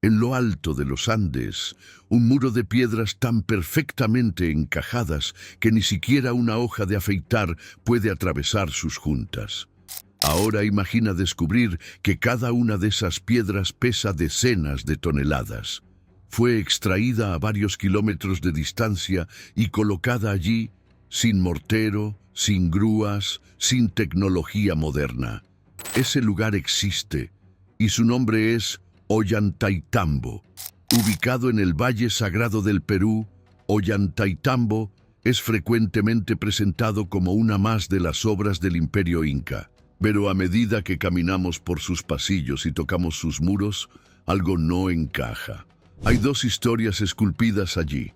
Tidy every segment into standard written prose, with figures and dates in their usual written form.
En lo alto de los Andes, un muro de piedras tan perfectamente encajadas que ni siquiera una hoja de afeitar puede atravesar sus juntas. Ahora imagina descubrir que cada una de esas piedras pesa decenas de toneladas. Fue extraída a varios kilómetros de distancia y colocada allí sin mortero, sin grúas, sin tecnología moderna. Ese lugar existe y su nombre es Ollantaytambo. Ubicado en el Valle Sagrado del Perú, Ollantaytambo es frecuentemente presentado como una más de las obras del Imperio Inca. Pero a medida que caminamos por sus pasillos y tocamos sus muros, algo no encaja. Hay dos historias esculpidas allí,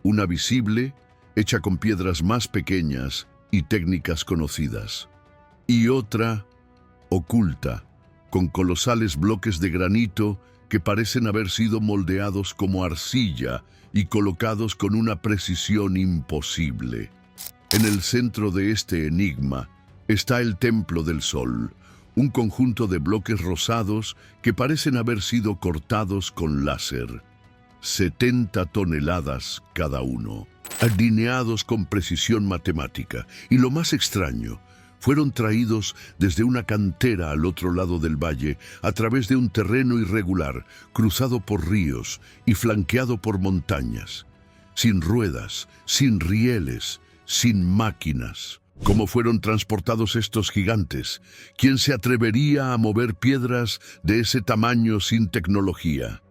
una visible, hecha con piedras más pequeñas y técnicas conocidas, y otra oculta, con colosales bloques de granito que parecen haber sido moldeados como arcilla y colocados con una precisión imposible. En el centro de este enigma está el Templo del Sol, un conjunto de bloques rosados que parecen haber sido cortados con láser. 70 toneladas cada uno, alineados con precisión matemática. Y lo más extraño, fueron traídos desde una cantera al otro lado del valle, a través de un terreno irregular, cruzado por ríos y flanqueado por montañas. Sin ruedas, sin rieles, sin máquinas. ¿Cómo fueron transportados estos gigantes? ¿Quién se atrevería a mover piedras de ese tamaño sin tecnología?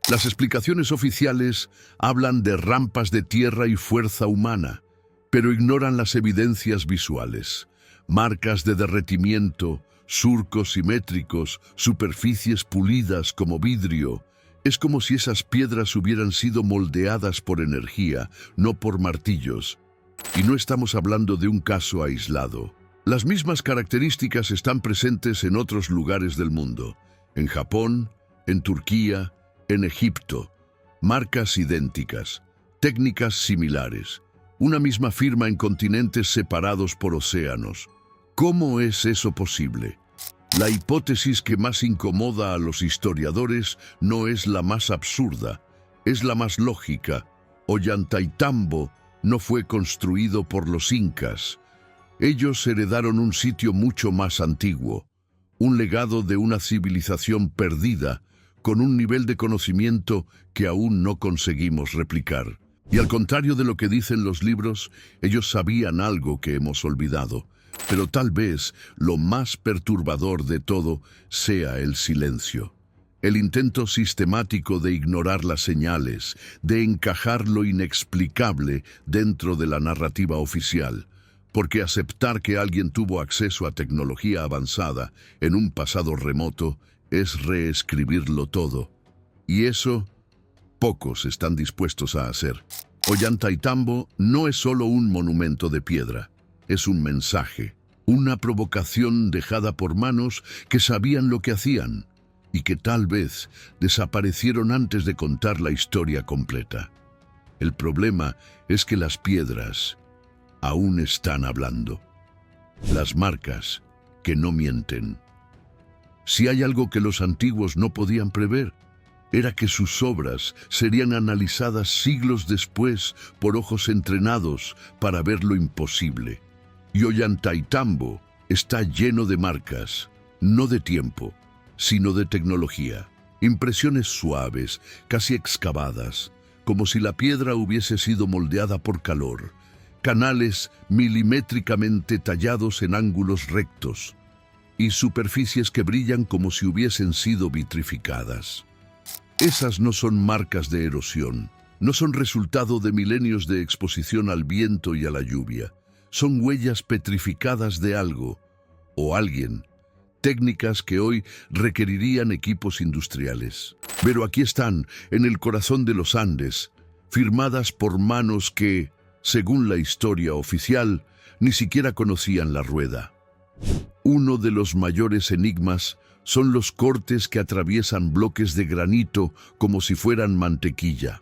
Las explicaciones oficiales hablan de rampas de tierra y fuerza humana, pero ignoran las evidencias visuales. Marcas de derretimiento, surcos simétricos, superficies pulidas como vidrio. Es como si esas piedras hubieran sido moldeadas por energía, no por martillos. Y no estamos hablando de un caso aislado. Las mismas características están presentes en otros lugares del mundo. En Japón, en Turquía, en Egipto. Marcas idénticas, técnicas similares. Una misma firma en continentes separados por océanos. ¿Cómo es eso posible? La hipótesis que más incomoda a los historiadores no es la más absurda, es la más lógica. Ollantaytambo no fue construido por los incas. Ellos heredaron un sitio mucho más antiguo, un legado de una civilización perdida, con un nivel de conocimiento que aún no conseguimos replicar. Y al contrario de lo que dicen los libros, ellos sabían algo que hemos olvidado. Pero tal vez lo más perturbador de todo sea el silencio. El intento sistemático de ignorar las señales, de encajar lo inexplicable dentro de la narrativa oficial. Porque aceptar que alguien tuvo acceso a tecnología avanzada en un pasado remoto es reescribirlo todo. Y eso, pocos están dispuestos a hacer. Ollantaytambo no es solo un monumento de piedra. Es un mensaje, una provocación dejada por manos que sabían lo que hacían y que tal vez desaparecieron antes de contar la historia completa. El problema es que las piedras aún están hablando. Las marcas que no mienten. Si hay algo que los antiguos no podían prever, era que sus obras serían analizadas siglos después por ojos entrenados para ver lo imposible. Y Ollantaytambo está lleno de marcas, no de tiempo, sino de tecnología. Impresiones suaves, casi excavadas, como si la piedra hubiese sido moldeada por calor. Canales milimétricamente tallados en ángulos rectos y superficies que brillan como si hubiesen sido vitrificadas. Esas no son marcas de erosión, no son resultado de milenios de exposición al viento y a la lluvia. Son huellas petrificadas de algo o alguien, técnicas que hoy requerirían equipos industriales. Pero aquí están, en el corazón de los Andes, firmadas por manos que, según la historia oficial, ni siquiera conocían la rueda. Uno de los mayores enigmas son los cortes que atraviesan bloques de granito como si fueran mantequilla.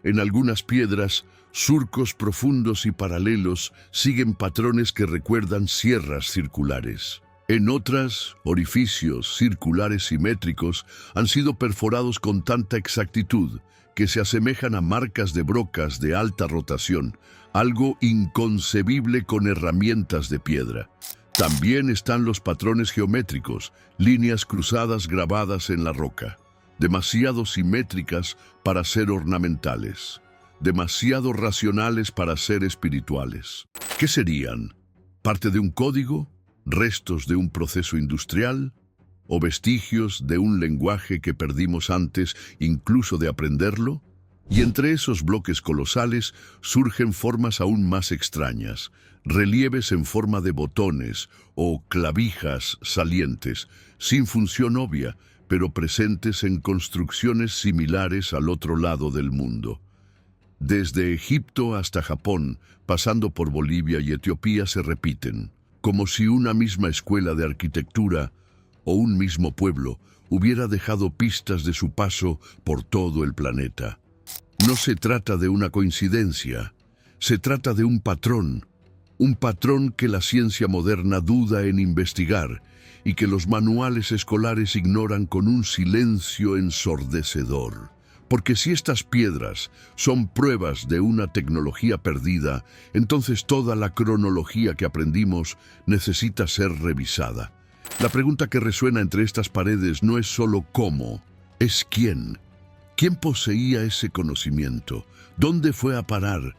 En algunas piedras, surcos profundos y paralelos siguen patrones que recuerdan sierras circulares. En otras, orificios circulares simétricos han sido perforados con tanta exactitud que se asemejan a marcas de brocas de alta rotación, algo inconcebible con herramientas de piedra. También están los patrones geométricos, líneas cruzadas grabadas en la roca, demasiado simétricas para ser ornamentales, demasiado racionales para ser espirituales. ¿Qué serían? ¿Parte de un código? ¿Restos de un proceso industrial? ¿O vestigios de un lenguaje que perdimos antes incluso de aprenderlo? Y entre esos bloques colosales surgen formas aún más extrañas, relieves en forma de botones o clavijas salientes, sin función obvia, pero presentes en construcciones similares al otro lado del mundo. Desde Egipto hasta Japón, pasando por Bolivia y Etiopía, se repiten, como si una misma escuela de arquitectura o un mismo pueblo hubiera dejado pistas de su paso por todo el planeta. No se trata de una coincidencia, se trata de un patrón que la ciencia moderna duda en investigar y que los manuales escolares ignoran con un silencio ensordecedor. Porque si estas piedras son pruebas de una tecnología perdida, entonces toda la cronología que aprendimos necesita ser revisada. La pregunta que resuena entre estas paredes no es solo cómo, es quién. ¿Quién poseía ese conocimiento? ¿Dónde fue a parar?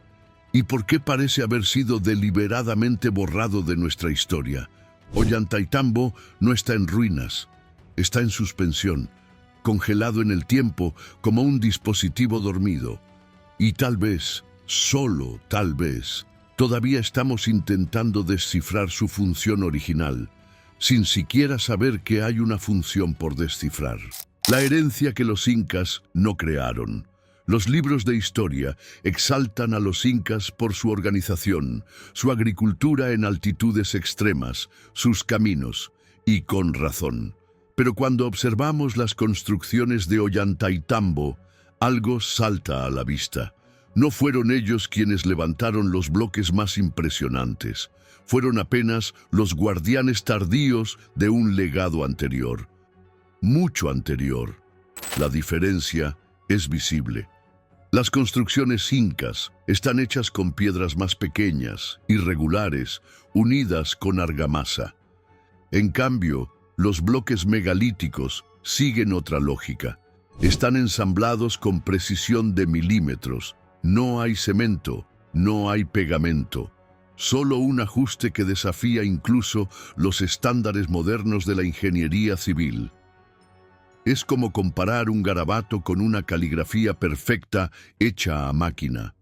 ¿Y por qué parece haber sido deliberadamente borrado de nuestra historia? Ollantaytambo no está en ruinas, está en suspensión, congelado en el tiempo como un dispositivo dormido. Y tal vez, solo tal vez, todavía estamos intentando descifrar su función original, sin siquiera saber que hay una función por descifrar. La herencia que los incas no crearon. Los libros de historia exaltan a los incas por su organización, su agricultura en altitudes extremas, sus caminos, y con razón. Pero cuando observamos las construcciones de Ollantaytambo, algo salta a la vista. No fueron ellos quienes levantaron los bloques más impresionantes. Fueron apenas los guardianes tardíos de un legado anterior. Mucho anterior. La diferencia es visible. Las construcciones incas están hechas con piedras más pequeñas, irregulares, unidas con argamasa. En cambio, los bloques megalíticos siguen otra lógica. Están ensamblados con precisión de milímetros. No hay cemento, no hay pegamento. Solo un ajuste que desafía incluso los estándares modernos de la ingeniería civil. Es como comparar un garabato con una caligrafía perfecta hecha a máquina.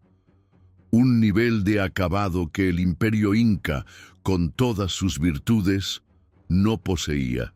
Un nivel de acabado que el imperio inca, con todas sus virtudes, no poseía.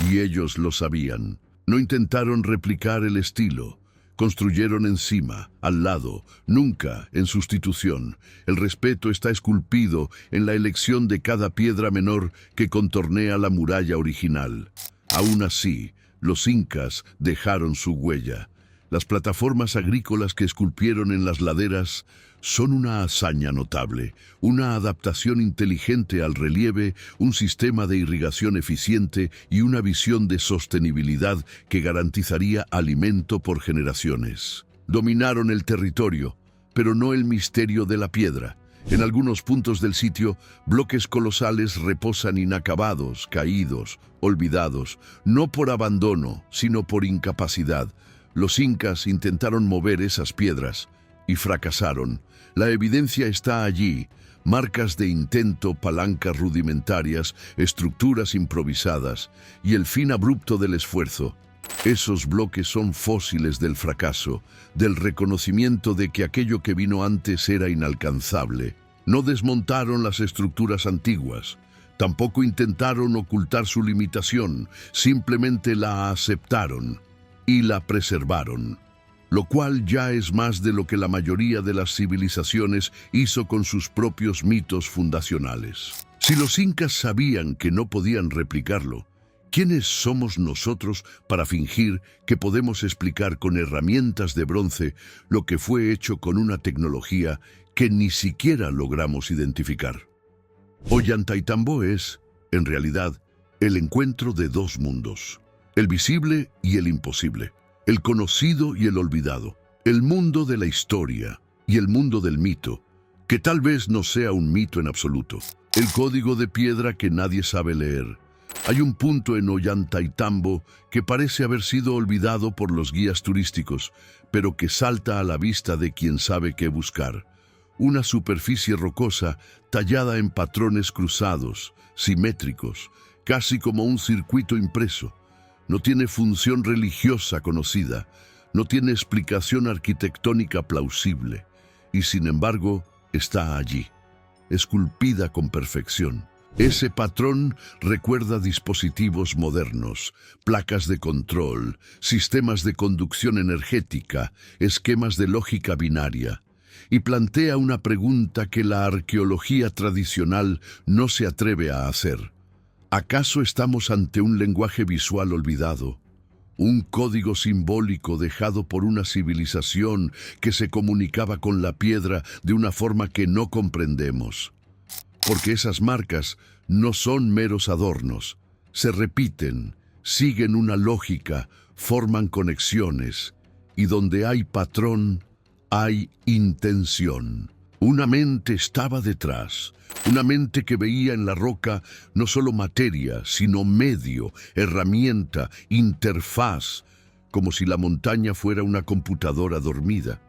Y ellos lo sabían. No intentaron replicar el estilo. Construyeron encima, al lado, nunca en sustitución. El respeto está esculpido en la elección de cada piedra menor que contornea la muralla original. Aún así, los incas dejaron su huella. Las plataformas agrícolas que esculpieron en las laderas son una hazaña notable, una adaptación inteligente al relieve, un sistema de irrigación eficiente y una visión de sostenibilidad que garantizaría alimento por generaciones. Dominaron el territorio, pero no el misterio de la piedra. En algunos puntos del sitio, bloques colosales reposan inacabados, caídos, olvidados, no por abandono, sino por incapacidad. Los incas intentaron mover esas piedras y fracasaron. La evidencia está allí, marcas de intento, palancas rudimentarias, estructuras improvisadas y el fin abrupto del esfuerzo. Esos bloques son fósiles del fracaso, del reconocimiento de que aquello que vino antes era inalcanzable. No desmontaron las estructuras antiguas, tampoco intentaron ocultar su limitación, simplemente la aceptaron y la preservaron, lo cual ya es más de lo que la mayoría de las civilizaciones hizo con sus propios mitos fundacionales. Si los incas sabían que no podían replicarlo, ¿quiénes somos nosotros para fingir que podemos explicar con herramientas de bronce lo que fue hecho con una tecnología que ni siquiera logramos identificar? Ollantaytambo es en realidad, el encuentro de dos mundos, el visible y el imposible, el conocido y el olvidado, el mundo de la historia y el mundo del mito, que tal vez no sea un mito en absoluto, el código de piedra que nadie sabe leer. Hay un punto en Ollantaytambo que parece haber sido olvidado por los guías turísticos, pero que salta a la vista de quien sabe qué buscar. Una superficie rocosa tallada en patrones cruzados, simétricos, casi como un circuito impreso. No tiene función religiosa conocida, no tiene explicación arquitectónica plausible, y sin embargo está allí, esculpida con perfección. Ese patrón recuerda dispositivos modernos, placas de control, sistemas de conducción energética, esquemas de lógica binaria, y plantea una pregunta que la arqueología tradicional no se atreve a hacer. ¿Acaso estamos ante un lenguaje visual olvidado? Un código simbólico dejado por una civilización que se comunicaba con la piedra de una forma que no comprendemos. Porque esas marcas no son meros adornos, se repiten, siguen una lógica, forman conexiones, y donde hay patrón, hay intención. Una mente estaba detrás, una mente que veía en la roca no solo materia, sino medio, herramienta, interfaz, como si la montaña fuera una computadora dormida.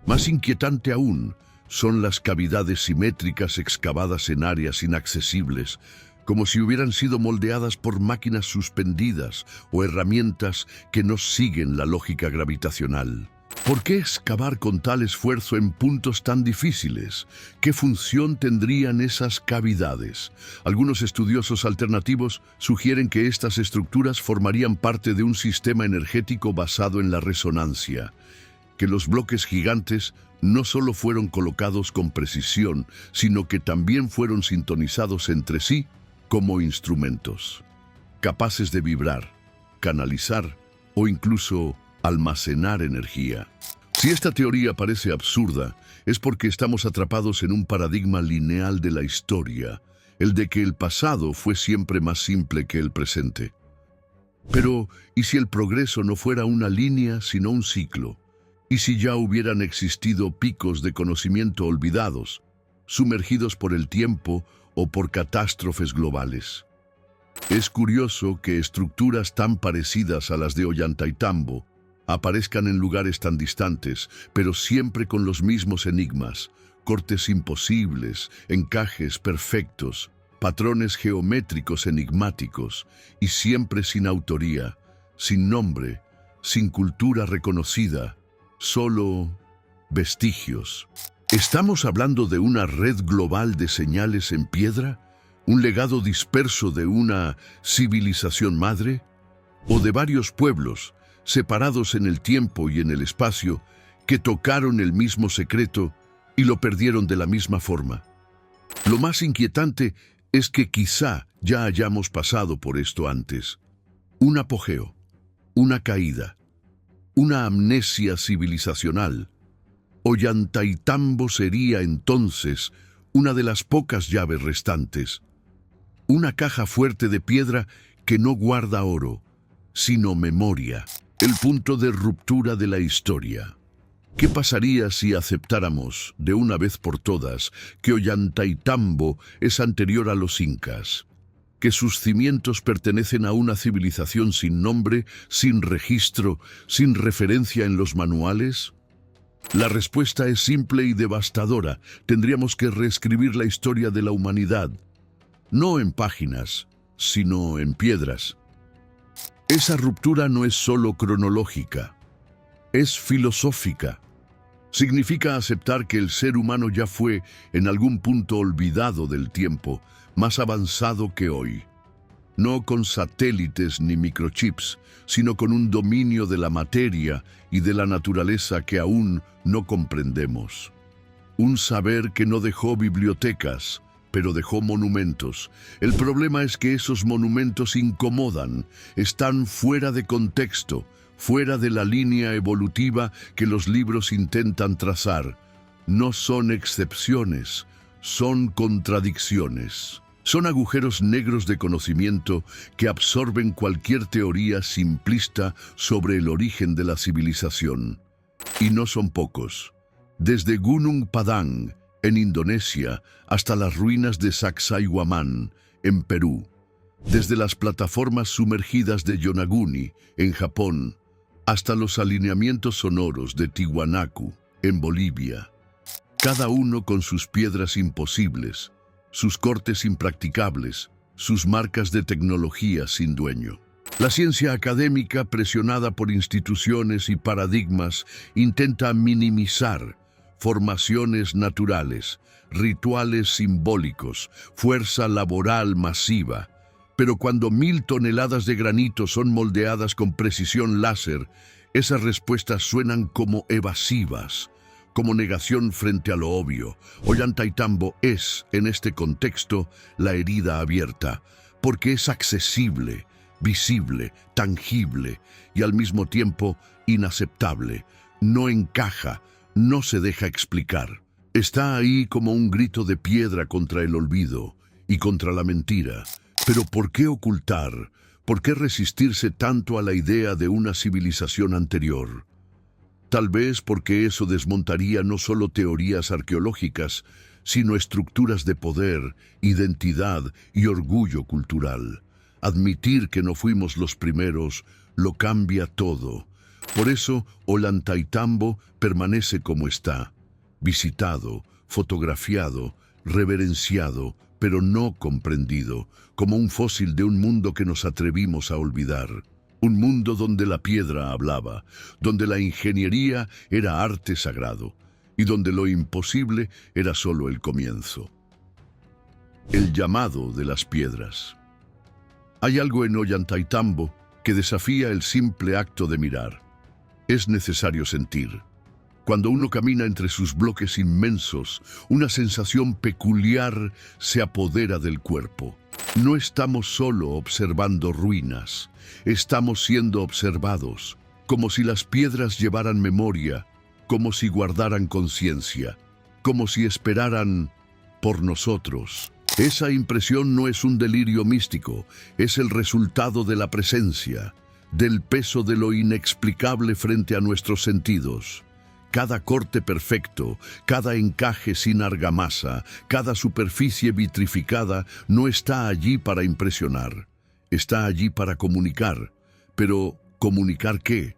Más inquietante aún son las cavidades simétricas excavadas en áreas inaccesibles, como si hubieran sido moldeadas por máquinas suspendidas o herramientas que no siguen la lógica gravitacional. ¿Por qué excavar con tal esfuerzo en puntos tan difíciles? ¿Qué función tendrían esas cavidades? Algunos estudiosos alternativos sugieren que estas estructuras formarían parte de un sistema energético basado en la resonancia, que los bloques gigantes no solo fueron colocados con precisión, sino que también fueron sintonizados entre sí como instrumentos, capaces de vibrar, canalizar o incluso almacenar energía. Si esta teoría parece absurda, es porque estamos atrapados en un paradigma lineal de la historia, el de que el pasado fue siempre más simple que el presente. Pero, ¿y si el progreso no fuera una línea, sino un ciclo? ¿Y si ya hubieran existido picos de conocimiento olvidados, sumergidos por el tiempo o por catástrofes globales? Es curioso que estructuras tan parecidas a las de Ollantaytambo aparezcan en lugares tan distantes, pero siempre con los mismos enigmas, cortes imposibles, encajes perfectos, patrones geométricos enigmáticos, y siempre sin autoría, sin nombre, sin cultura reconocida, solo vestigios. ¿Estamos hablando de una red global de señales en piedra? ¿Un legado disperso de una civilización madre? ¿O de varios pueblos, separados en el tiempo y en el espacio, que tocaron el mismo secreto y lo perdieron de la misma forma? Lo más inquietante es que quizá ya hayamos pasado por esto antes. Un apogeo, una caída, una amnesia civilizacional. Ollantaytambo sería entonces una de las pocas llaves restantes. Una caja fuerte de piedra que no guarda oro, sino memoria. El punto de ruptura de la historia. ¿Qué pasaría si aceptáramos, de una vez por todas, que Ollantaytambo es anterior a los incas? ¿Que sus cimientos pertenecen a una civilización sin nombre, sin registro, sin referencia en los manuales? La respuesta es simple y devastadora. Tendríamos que reescribir la historia de la humanidad, no en páginas, sino en piedras. Esa ruptura no es solo cronológica, es filosófica. Significa aceptar que el ser humano ya fue, en algún punto olvidado del tiempo, más avanzado que hoy. No con satélites ni microchips, sino con un dominio de la materia y de la naturaleza que aún no comprendemos. Un saber que no dejó bibliotecas, pero dejó monumentos. El problema es que esos monumentos incomodan, están fuera de contexto, fuera de la línea evolutiva que los libros intentan trazar. No son excepciones, son contradicciones. Son agujeros negros de conocimiento que absorben cualquier teoría simplista sobre el origen de la civilización. Y no son pocos. Desde Gunung Padang, en Indonesia, hasta las ruinas de Sacsayhuamán, en Perú. Desde las plataformas sumergidas de Yonaguni, en Japón, hasta los alineamientos sonoros de Tiwanaku, en Bolivia. Cada uno con sus piedras imposibles, sus cortes impracticables, sus marcas de tecnología sin dueño. La ciencia académica, presionada por instituciones y paradigmas, intenta minimizar formaciones naturales, rituales simbólicos, fuerza laboral masiva. Pero cuando 1000 toneladas de granito son moldeadas con precisión láser, esas respuestas suenan como evasivas, como negación frente a lo obvio. Ollantaytambo es, en este contexto, la herida abierta, porque es accesible, visible, tangible y al mismo tiempo inaceptable. No encaja, no se deja explicar. Está ahí como un grito de piedra contra el olvido y contra la mentira. Pero ¿por qué ocultar? ¿Por qué resistirse tanto a la idea de una civilización anterior? Tal vez porque eso desmontaría no solo teorías arqueológicas, sino estructuras de poder, identidad y orgullo cultural. Admitir que no fuimos los primeros lo cambia todo. Por eso, Ollantaytambo permanece como está, visitado, fotografiado, reverenciado, pero no comprendido, como un fósil de un mundo que nos atrevimos a olvidar. Un mundo donde la piedra hablaba, donde la ingeniería era arte sagrado y donde lo imposible era solo el comienzo. El llamado de las piedras. Hay algo en Ollantaytambo que desafía el simple acto de mirar. Es necesario sentir. Cuando uno camina entre sus bloques inmensos, una sensación peculiar se apodera del cuerpo. No estamos solo observando ruinas, estamos siendo observados, como si las piedras llevaran memoria, como si guardaran conciencia, como si esperaran por nosotros. Esa impresión no es un delirio místico, es el resultado de la presencia, del peso de lo inexplicable frente a nuestros sentidos. Cada corte perfecto, cada encaje sin argamasa, cada superficie vitrificada no está allí para impresionar. Está allí para comunicar. Pero, ¿comunicar qué?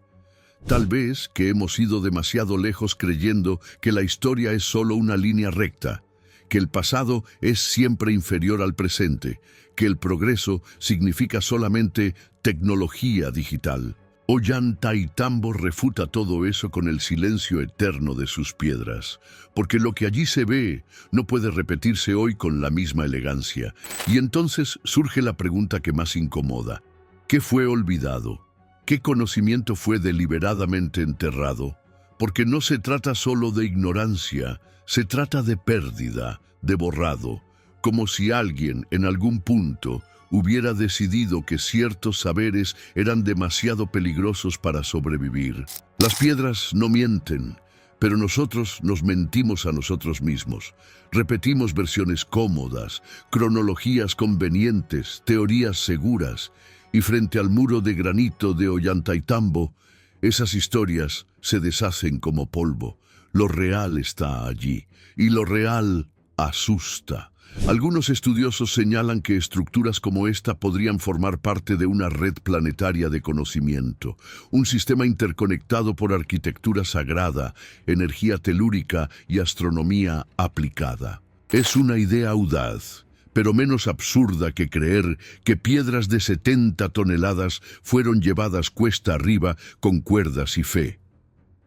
Tal vez que hemos ido demasiado lejos creyendo que la historia es solo una línea recta, que el pasado es siempre inferior al presente, que el progreso significa solamente tecnología digital. Ollantaytambo refuta todo eso con el silencio eterno de sus piedras, porque lo que allí se ve no puede repetirse hoy con la misma elegancia. Y entonces surge la pregunta que más incomoda. ¿Qué fue olvidado? ¿Qué conocimiento fue deliberadamente enterrado? Porque no se trata solo de ignorancia, se trata de pérdida, de borrado, como si alguien en algún punto hubiera decidido que ciertos saberes eran demasiado peligrosos para sobrevivir. Las piedras no mienten, pero nosotros nos mentimos a nosotros mismos. Repetimos versiones cómodas, cronologías convenientes, teorías seguras, y frente al muro de granito de Ollantaytambo, esas historias se deshacen como polvo. Lo real está allí, y lo real asusta. Algunos estudiosos señalan que estructuras como esta podrían formar parte de una red planetaria de conocimiento, un sistema interconectado por arquitectura sagrada, energía telúrica y astronomía aplicada. Es una idea audaz, pero menos absurda que creer que piedras de 70 toneladas fueron llevadas cuesta arriba con cuerdas y fe.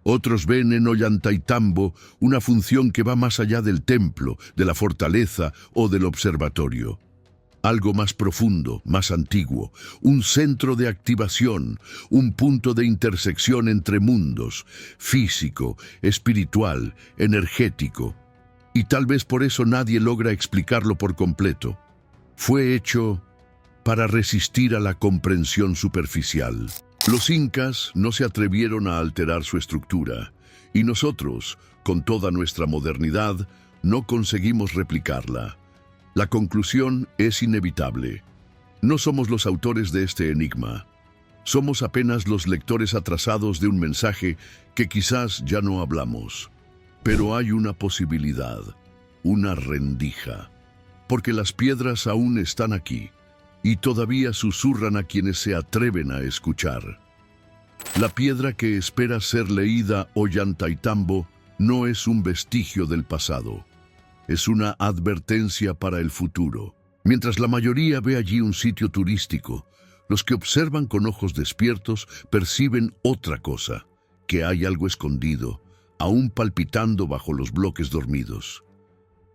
Otros ven en Ollantaytambo una función que va más allá del templo, de la fortaleza o del observatorio. Algo más profundo, más antiguo, un centro de activación, un punto de intersección entre mundos, físico, espiritual, energético. Y tal vez por eso nadie logra explicarlo por completo. Fue hecho para resistir a la comprensión superficial. Los incas no se atrevieron a alterar su estructura, y nosotros, con toda nuestra modernidad, no conseguimos replicarla. La conclusión es inevitable. No somos los autores de este enigma. Somos apenas los lectores atrasados de un mensaje que quizás ya no hablamos. Pero hay una posibilidad, una rendija. Porque las piedras aún están aquí y todavía susurran a quienes se atreven a escuchar. La piedra que espera ser leída Ollantaytambo no es un vestigio del pasado. Es una advertencia para el futuro. Mientras la mayoría ve allí un sitio turístico, los que observan con ojos despiertos perciben otra cosa, que hay algo escondido, aún palpitando bajo los bloques dormidos.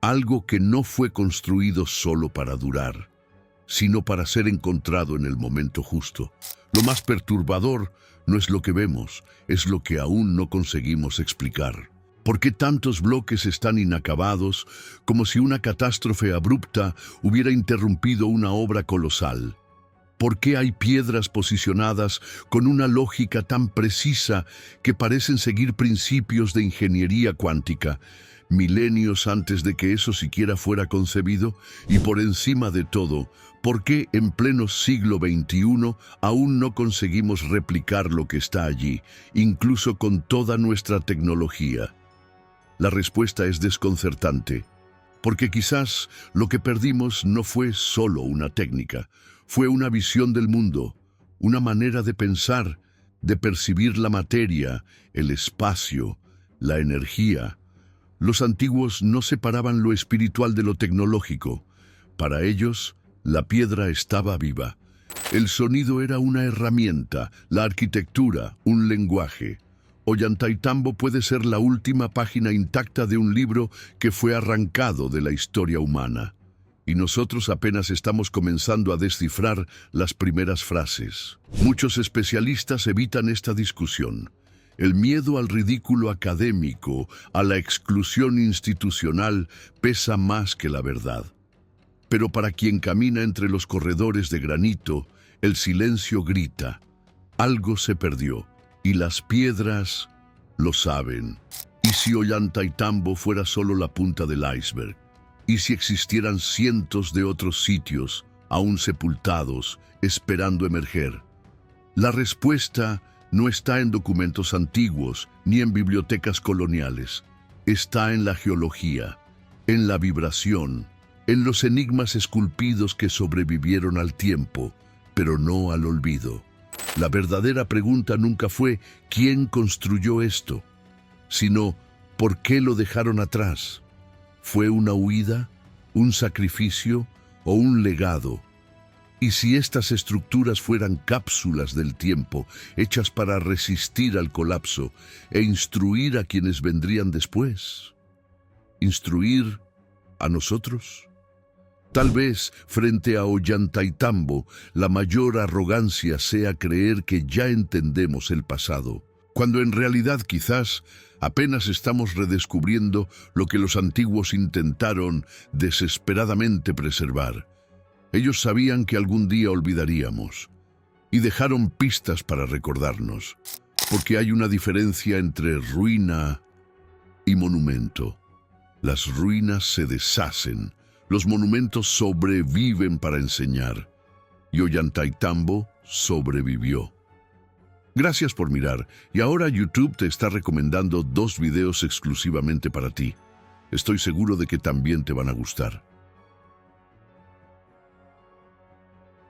Algo que no fue construido solo para durar, sino para ser encontrado en el momento justo. Lo más perturbador no es lo que vemos, es lo que aún no conseguimos explicar. ¿Por qué tantos bloques están inacabados, como si una catástrofe abrupta hubiera interrumpido una obra colosal? ¿Por qué hay piedras posicionadas con una lógica tan precisa que parecen seguir principios de ingeniería cuántica, milenios antes de que eso siquiera fuera concebido? Y por encima de todo, ¿por qué en pleno siglo XXI aún no conseguimos replicar lo que está allí, incluso con toda nuestra tecnología? La respuesta es desconcertante, porque quizás lo que perdimos no fue solo una técnica, fue una visión del mundo, una manera de pensar, de percibir la materia, el espacio, la energía. Los antiguos no separaban lo espiritual de lo tecnológico. Para ellos, la piedra estaba viva. El sonido era una herramienta, la arquitectura, un lenguaje. Ollantaytambo puede ser la última página intacta de un libro que fue arrancado de la historia humana. Y nosotros apenas estamos comenzando a descifrar las primeras frases. Muchos especialistas evitan esta discusión. El miedo al ridículo académico, a la exclusión institucional, pesa más que la verdad. Pero para quien camina entre los corredores de granito, el silencio grita. Algo se perdió. Y las piedras lo saben. ¿Y si Ollantaytambo fuera solo la punta del iceberg? ¿Y si existieran cientos de otros sitios, aún sepultados, esperando emerger? La respuesta no está en documentos antiguos ni en bibliotecas coloniales. Está en la geología, en la vibración, en los enigmas esculpidos que sobrevivieron al tiempo, pero no al olvido. La verdadera pregunta nunca fue ¿quién construyó esto?, sino ¿por qué lo dejaron atrás? ¿Fue una huida, un sacrificio o un legado? ¿Y si estas estructuras fueran cápsulas del tiempo, hechas para resistir al colapso e instruir a quienes vendrían después? ¿Instruir a nosotros? Tal vez, frente a Ollantaytambo, la mayor arrogancia sea creer que ya entendemos el pasado, cuando en realidad quizás apenas estamos redescubriendo lo que los antiguos intentaron desesperadamente preservar. Ellos sabían que algún día olvidaríamos, y dejaron pistas para recordarnos, porque hay una diferencia entre ruina y monumento. Las ruinas se deshacen, los monumentos sobreviven para enseñar, y Ollantaytambo sobrevivió. Gracias por mirar, y ahora YouTube te está recomendando 2 videos exclusivamente para ti. Estoy seguro de que también te van a gustar.